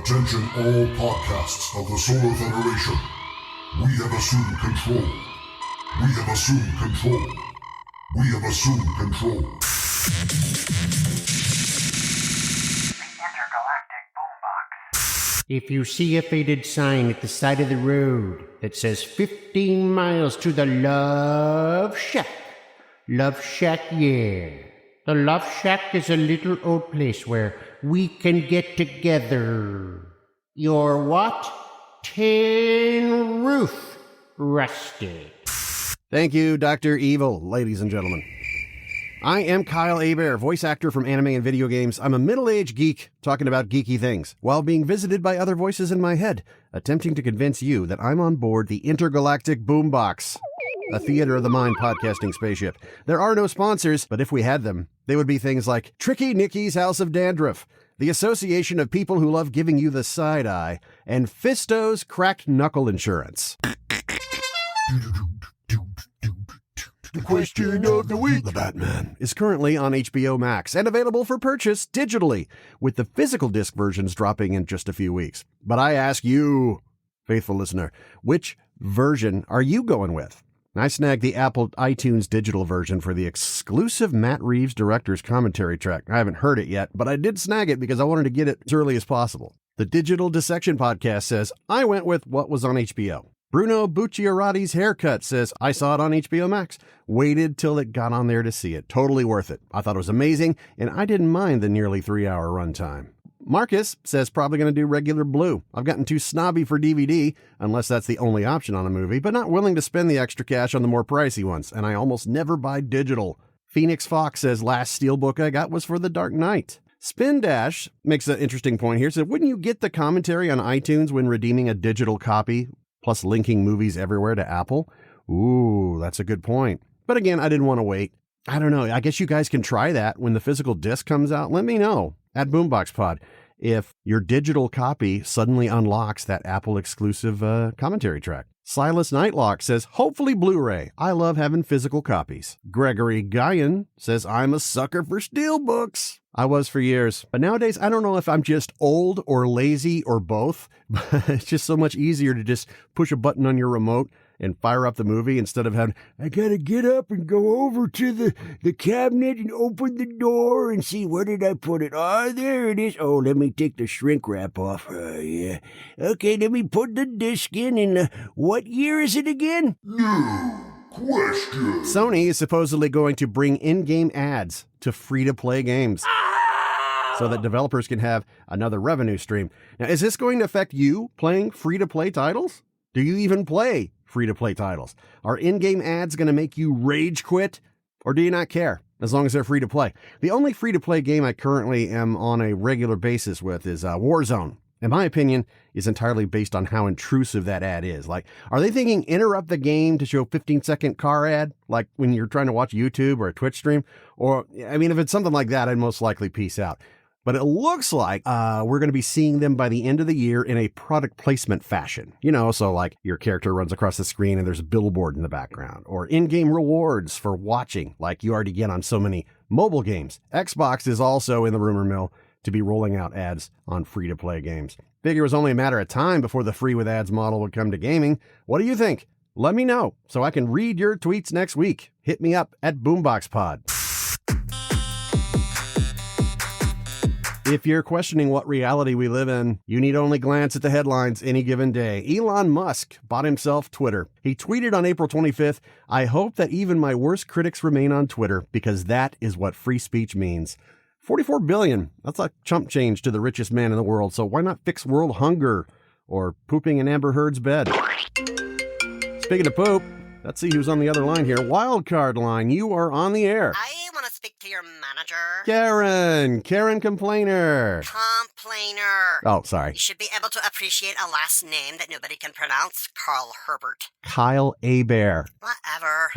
Attention all podcasts of the Solar Federation. We have assumed control. We have assumed control. We have assumed control. The Intergalactic Boombox. If you see a faded sign at the side of the road that says 15 miles to the Love Shack. Love Shack, yeah. The Love Shack is a little old place where we can get together. Your what? Tin roof rusted. Thank you, Dr. Evil, ladies and gentlemen. I am Kyle Hebert, voice actor from anime and video games. I'm a middle-aged geek talking about geeky things while being visited by other voices in my head, attempting to convince you that I'm on board the Intergalactic Boombox, a theater of the mind podcasting spaceship. There are no sponsors, but if we had them, they would be things like Tricky Nicky's House of Dandruff, the Association of People Who Love Giving You the Side Eye, and Fisto's Cracked Knuckle Insurance. The question of the week. The Batman is currently on HBO Max and available for purchase digitally, with the physical disc versions dropping in just a few weeks. But I ask you, faithful listener, which version are you going with? I snagged the Apple iTunes digital version for the exclusive Matt Reeves director's commentary track. I haven't heard it yet, but I did snag it because I wanted to get it as early as possible. The Digital Dissection podcast says, I went with what was on HBO. Bruno Bucciarati's Haircut says, I saw it on HBO Max. Waited till it got on there to see it. Totally worth it. I thought it was amazing, and I didn't mind the nearly 3-hour runtime. Marcus says probably going to do regular blue. I've gotten too snobby for DVD, unless that's the only option on a movie, but not willing to spend the extra cash on the more pricey ones, and I almost never buy digital. Phoenix Fox says last steelbook I got was for The Dark Knight. Spin Dash makes an interesting point here. Said, wouldn't you get the commentary on iTunes when redeeming a digital copy, plus linking movies everywhere to Apple? Ooh, that's a good point. But again, I didn't want to wait. I don't know. I guess you guys can try that when the physical disc comes out. Let me know at Boombox Pod if your digital copy suddenly unlocks that Apple exclusive commentary track. Silas Nightlock says, hopefully Blu-ray. I love having physical copies. Gregory Guyan says, I'm a sucker for steelbooks. I was for years. But nowadays, I don't know if I'm just old or lazy or both. But it's just so much easier to just push a button on your remote and fire up the movie instead of having, I gotta get up and go over to the cabinet and open the door and see, where did I put it? Oh, there it is. Oh, let me take the shrink wrap off. Yeah. Okay, let me put the disc in. And what year is it again? New question. Sony is supposedly going to bring in-game ads to free-to-play games so that developers can have another revenue stream. Now, is this going to affect you playing free-to-play titles? Do you even play free-to-play titles? Are in-game ads going to make you rage quit, or do you not care as long as they're free-to-play? The only free-to-play game I currently am on a regular basis with is Warzone. In my opinion, is entirely based on how intrusive that ad is. Like, are they thinking interrupt the game to show a 15-second car ad, like when you're trying to watch YouTube or a Twitch stream? Or, I mean, if it's something like that, I'd most likely peace out. But it looks like we're going to be seeing them by the end of the year in a product placement fashion. You know, so like your character runs across the screen and there's a billboard in the background. Or in-game rewards for watching, like you already get on so many mobile games. Xbox is also in the rumor mill to be rolling out ads on free-to-play games. Figure it was only a matter of time before the free with ads model would come to gaming. What do you think? Let me know so I can read your tweets next week. Hit me up at Boombox Pod. If you're questioning what reality we live in, you need only glance at the headlines any given day. Elon Musk bought himself Twitter. He tweeted on April 25th, I hope that even my worst critics remain on Twitter because that is what free speech means. $44 billion. That's like chump change to the richest man in the world. So why not fix world hunger or pooping in Amber Heard's bed? Speaking of poop, let's see who's on the other line here. Wildcard line, you are on the air. I want to speak to your manager. Karen Complainer. Complainer. Oh, sorry. You should be able to appreciate a last name that nobody can pronounce. Carl Herbert. Kyle Hebert. Whatever.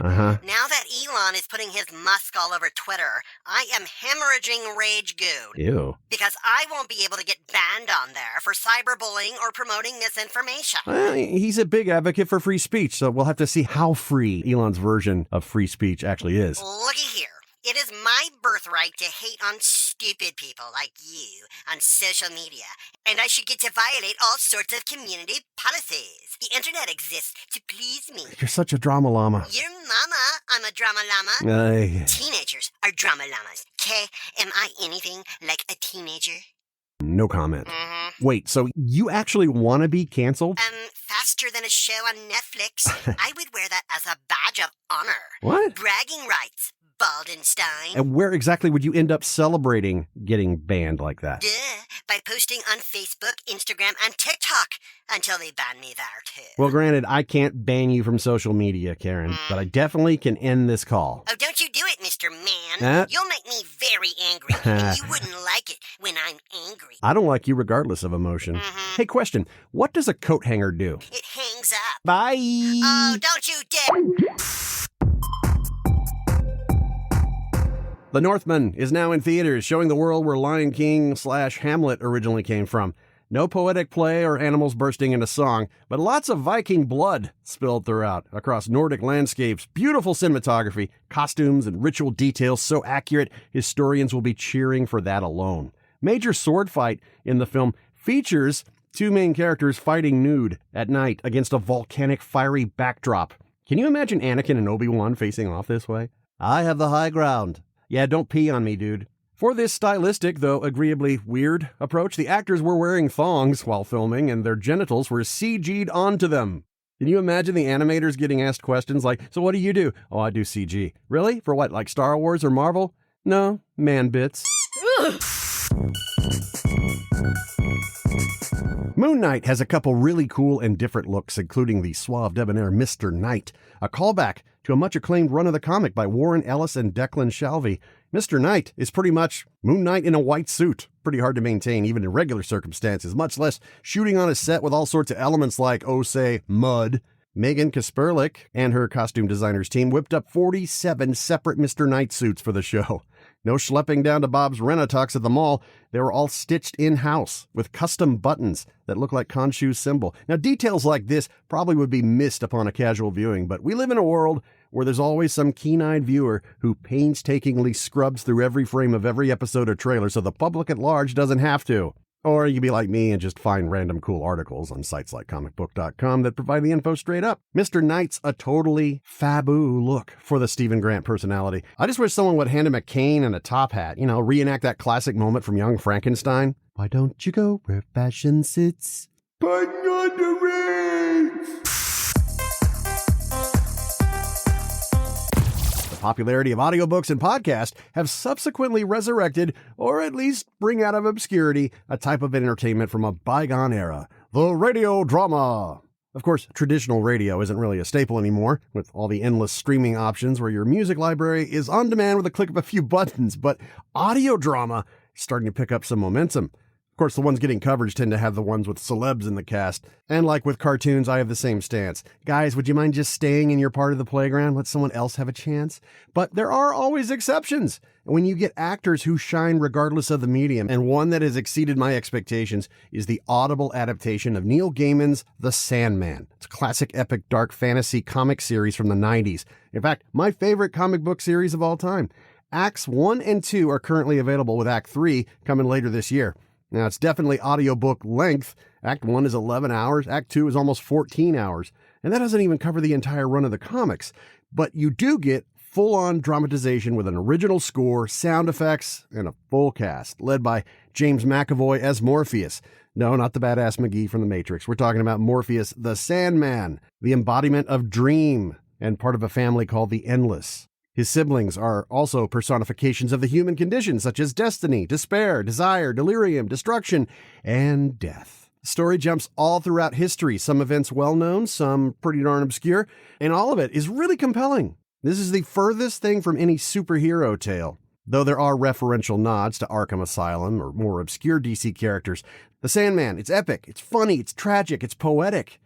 Now that Elon is putting his musk all over Twitter, I am hemorrhaging rage goo. Ew. Because I won't be able to get banned on there for cyberbullying or promoting misinformation. Well, he's a big advocate for free speech, so we'll have to see how free Elon's version of free speech actually is. Looky here. It is my birthright to hate on stupid people like you on social media, and I should get to violate all sorts of community policies. The internet exists to please me. You're such a drama llama. Your mama, I'm a drama llama. Aye. Teenagers are drama llamas. Okay, am I anything like a teenager? No comment. Wait, so you actually want to be canceled? Faster than a show on Netflix. I would wear that as a badge of honor. What? Bragging rights, Baldenstein. And where exactly would you end up celebrating getting banned like that? Duh, by posting on Facebook, Instagram, and TikTok until they ban me there too. Well, granted, I can't ban you from social media, Karen, but I definitely can end this call. Oh, don't you do it, Mr. Man. You'll make me very angry, and you wouldn't like it when I'm angry. I don't like you regardless of emotion. Hey, question. What does a coat hanger do? It hangs up. Bye! Oh, don't you dare! The Northman is now in theaters, showing the world where Lion King / Hamlet originally came from. No poetic play or animals bursting into song, but lots of Viking blood spilled throughout, across Nordic landscapes, beautiful cinematography, costumes, and ritual details so accurate, historians will be cheering for that alone. Major sword fight in the film features two main characters fighting nude at night against a volcanic fiery backdrop. Can you imagine Anakin and Obi-Wan facing off this way? I have the high ground. Yeah, don't pee on me, dude. For this stylistic, though agreeably weird approach, the actors were wearing thongs while filming, and their genitals were CG'd onto them. Can you imagine the animators getting asked questions like, so what do you do? Oh, I do CG. Really? For what, like Star Wars or Marvel? No, man bits. Moon Knight has a couple really cool and different looks, including the suave debonair Mr. Knight, a callback to a much-acclaimed run of the comic by Warren Ellis and Declan Shalvey. Mr. Knight is pretty much Moon Knight in a white suit. Pretty hard to maintain even in regular circumstances, much less shooting on a set with all sorts of elements like, say, mud. Megan Kasperlik and her costume designers team whipped up 47 separate Mr. Knight suits for the show. No schlepping down to Bob's Rent-A-Tux at the mall. They were all stitched in-house with custom buttons that look like Khonshu's symbol. Now, details like this probably would be missed upon a casual viewing, but we live in a world where there's always some keen-eyed viewer who painstakingly scrubs through every frame of every episode or trailer so the public at large doesn't have to. Or you can be like me and just find random cool articles on sites like comicbook.com that provide the info straight up. Mr. Knight's a totally faboo look for the Stephen Grant personality. I just wish someone would hand him a cane and a top hat, reenact that classic moment from Young Frankenstein. Why don't you go where fashion sits? But not the rain. Popularity of audiobooks and podcasts have subsequently resurrected, or at least bring out of obscurity, a type of entertainment from a bygone era, the radio drama. Of course, traditional radio isn't really a staple anymore, with all the endless streaming options where your music library is on demand with a click of a few buttons, but audio drama is starting to pick up some momentum. Of course, the ones getting coverage tend to have the ones with celebs in the cast. And like with cartoons, I have the same stance. Guys, would you mind just staying in your part of the playground? Let someone else have a chance? But there are always exceptions. When you get actors who shine regardless of the medium, and one that has exceeded my expectations is the Audible adaptation of Neil Gaiman's The Sandman. It's a classic epic dark fantasy comic series from the 90s. In fact, my favorite comic book series of all time. Acts 1 and 2 are currently available, with Act 3 coming later this year. Now, it's definitely audiobook length. Act 1 is 11 hours. Act 2 is almost 14 hours. And that doesn't even cover the entire run of the comics. But you do get full-on dramatization with an original score, sound effects, and a full cast, led by James McAvoy as Morpheus. No, not the badass McGee from The Matrix. We're talking about Morpheus, the Sandman, the embodiment of dream, and part of a family called the Endless. His siblings are also personifications of the human condition, such as destiny, despair, desire, delirium, destruction, and death. The story jumps all throughout history, some events well-known, some pretty darn obscure, and all of it is really compelling. This is the furthest thing from any superhero tale, though there are referential nods to Arkham Asylum or more obscure DC characters. The Sandman, it's epic, it's funny, it's tragic, it's poetic.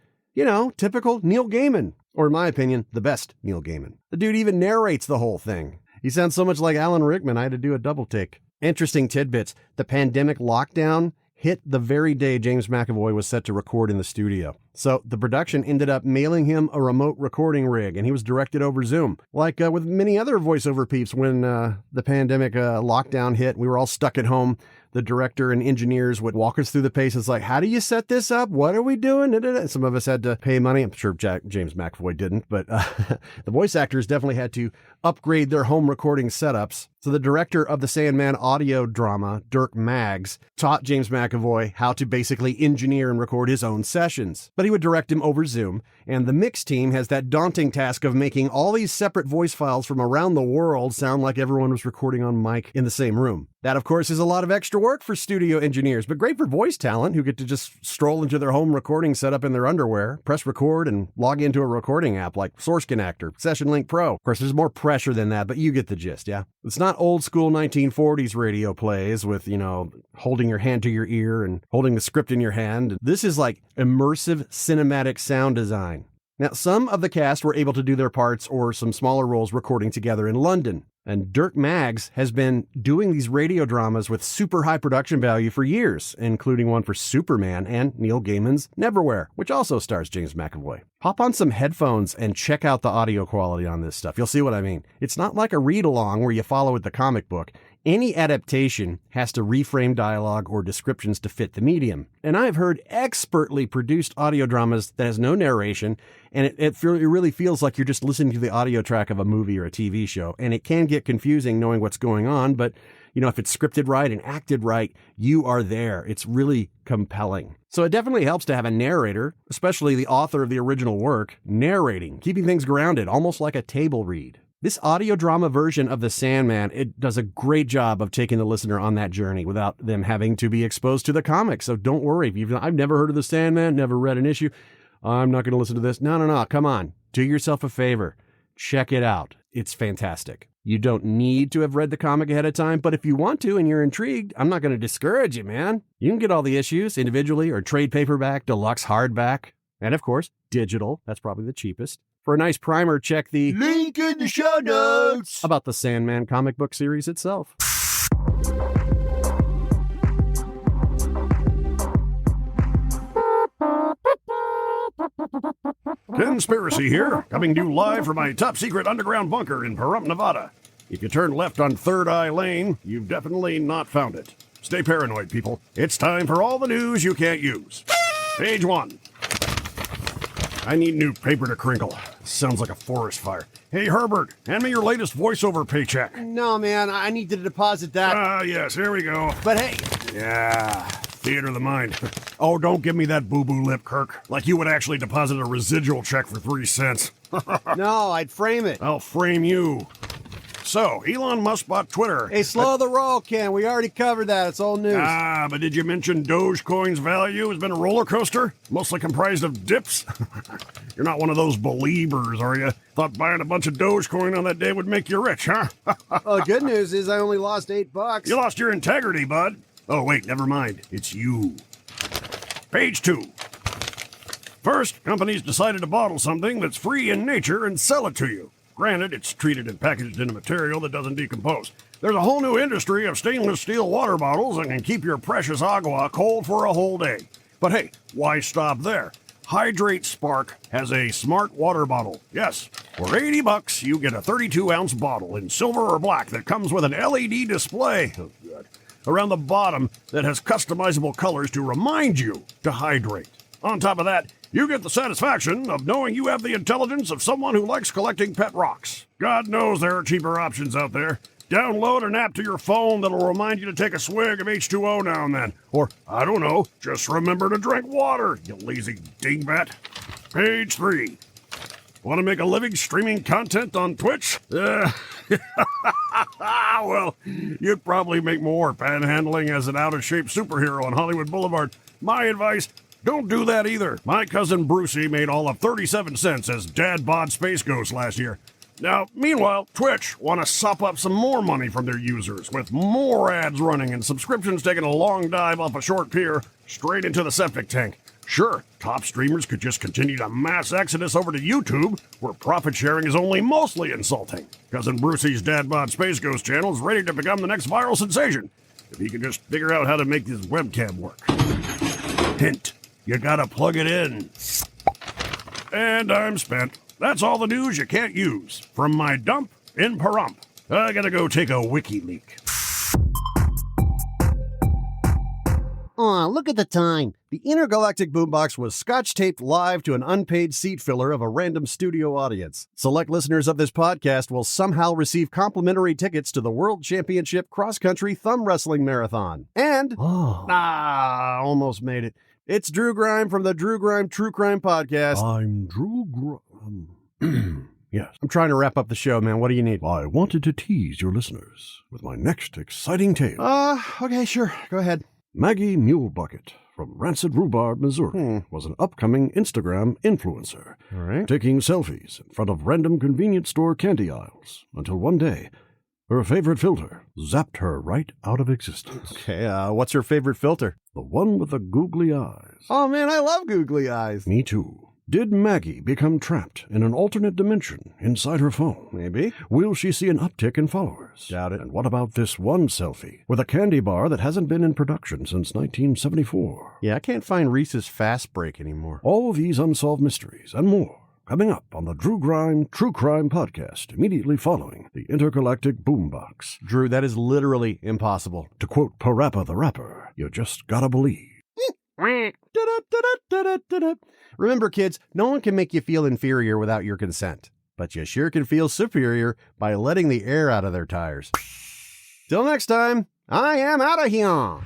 Typical Neil Gaiman. Or in my opinion, the best Neil Gaiman. The dude even narrates the whole thing. He sounds so much like Alan Rickman, I had to do a double take. Interesting tidbits. The pandemic lockdown hit the very day James McAvoy was set to record in the studio. So the production ended up mailing him a remote recording rig, and he was directed over Zoom. Like with many other voiceover peeps, when the pandemic lockdown hit, we were all stuck at home. The director and engineers would walk us through the paces like, how do you set this up? What are we doing? Some of us had to pay money. I'm sure James McAvoy didn't, but the voice actors definitely had to upgrade their home recording setups. So the director of the Sandman audio drama, Dirk Maggs, taught James McAvoy how to basically engineer and record his own sessions. But he would direct him over Zoom, and the mix team has that daunting task of making all these separate voice files from around the world sound like everyone was recording on mic in the same room. That, of course, is a lot of extra work for studio engineers, but great for voice talent who get to just stroll into their home recording setup in their underwear, press record, and log into a recording app like Source Connect or Session Link Pro. Of course, there's more pressure than that, but you get the gist, yeah? It's not old school 1940s radio plays with, holding your hand to your ear and holding the script in your hand. This is like immersive cinematic sound design. Now, some of the cast were able to do their parts or some smaller roles recording together in London. And Dirk Maggs has been doing these radio dramas with super high production value for years, including one for Superman and Neil Gaiman's Neverwhere, which also stars James McAvoy. Pop on some headphones and check out the audio quality on this stuff. You'll see what I mean. It's not like a read-along where you follow with the comic book. Any adaptation has to reframe dialogue or descriptions to fit the medium. And I've heard expertly produced audio dramas that has no narration, and it really feels like you're just listening to the audio track of a movie or a TV show. And it can get confusing knowing what's going on, but if it's scripted right and acted right, you are there. It's really compelling. So it definitely helps to have a narrator, especially the author of the original work, narrating, keeping things grounded, almost like a table read. This audio drama version of The Sandman, it does a great job of taking the listener on that journey without them having to be exposed to the comics. So don't worry. I've never heard of The Sandman, never read an issue. I'm not going to listen to this. No. Come on. Do yourself a favor. Check it out. It's fantastic. You don't need to have read the comic ahead of time, but if you want to and you're intrigued, I'm not going to discourage you, man. You can get all the issues individually or trade paperback, deluxe hardback, and of course, digital. That's probably the cheapest. For a nice primer, check the link in the show notes about the Sandman comic book series itself. Conspiracy here, coming to you live from my top-secret underground bunker in Pahrump, Nevada. If you turn left on Third Eye Lane, you've definitely not found it. Stay paranoid, people. It's time for all the news you can't use. Page 1. I need new paper to crinkle. Sounds like a forest fire. Hey, Herbert, hand me your latest voiceover paycheck. No, man, I need to deposit that. Yes, here we go. But hey... Yeah, theater of the mind. Oh, don't give me that boo-boo lip, Kirk. Like you would actually deposit a residual check for 3 cents. No, I'd frame it. I'll frame you. So, Elon Musk bought Twitter. Hey, slow the roll, Ken. We already covered that. It's old news. But did you mention Dogecoin's value has been a roller coaster? Mostly comprised of dips? You're not one of those believers, are you? Thought buying a bunch of Dogecoin on that day would make you rich, huh? Well, the good news is I only lost $8. You lost your integrity, bud. Oh, wait, never mind. It's you. Page 2. First, companies decided to bottle something that's free in nature and sell it to you. Granted, it's treated and packaged in a material that doesn't decompose. There's a whole new industry of stainless steel water bottles that can keep your precious agua cold for a whole day. But hey, why stop there? Hydrate Spark has a smart water bottle. Yes, for $80, you get a 32-ounce bottle in silver or black that comes with an LED display around the bottom that has customizable colors to remind you to hydrate. On top of that, you get the satisfaction of knowing you have the intelligence of someone who likes collecting pet rocks. God knows there are cheaper options out there. Download an app to your phone that'll remind you to take a swig of H2O now and then. Or, I don't know, just remember to drink water, you lazy dingbat. Page 3. Want to make a living streaming content on Twitch? Well, you'd probably make more panhandling as an out-of-shape superhero on Hollywood Boulevard. My advice, don't do that either. My cousin Brucey made all of 37 cents as Dad bod Space Ghost last year. Now, meanwhile, Twitch want to sop up some more money from their users, with more ads running and subscriptions taking a long dive off a short pier straight into the septic tank. Sure, top streamers could just continue to mass exodus over to YouTube, where profit sharing is only mostly insulting. Cousin Brucey's Dad bod Space Ghost channel is ready to become the next viral sensation, if he can just figure out how to make his webcam work. Hint, you gotta plug it in. And I'm spent. That's all the news you can't use. From my dump in Pahrump. I gotta go take a wiki leak. Aw, look at the time. The Intergalactic Boombox was scotch-taped live to an unpaid seat filler of a random studio audience. Select listeners of this podcast will somehow receive complimentary tickets to the World Championship Cross-Country Thumb Wrestling Marathon. And... almost made it. It's Drew Grime from the Drew Grime True Crime Podcast. I'm Drew Grime. Yes. I'm trying to wrap up the show, man. What do you need? I wanted to tease your listeners with my next exciting tale. Okay, sure. Go ahead. Maggie Mulebucket from Rancid Rhubarb, Missouri, was an upcoming Instagram influencer, All right. taking selfies in front of random convenience store candy aisles until one day, her favorite filter zapped her right out of existence. Okay, what's her favorite filter? The one with the googly eyes. Oh, man, I love googly eyes. Me too. Did Maggie become trapped in an alternate dimension inside her phone? Maybe. Will she see an uptick in followers? Doubt it. And what about this one selfie with a candy bar that hasn't been in production since 1974? Yeah, I can't find Reese's Fast Break anymore. All these unsolved mysteries and more coming up on the Drew Grime True Crime Podcast immediately following the Intergalactic Boombox. Drew, that is literally impossible. To quote Parappa the Rapper, you just gotta believe. Remember, kids, no one can make you feel inferior without your consent. But you sure can feel superior by letting the air out of their tires. Till next time, I am out of here.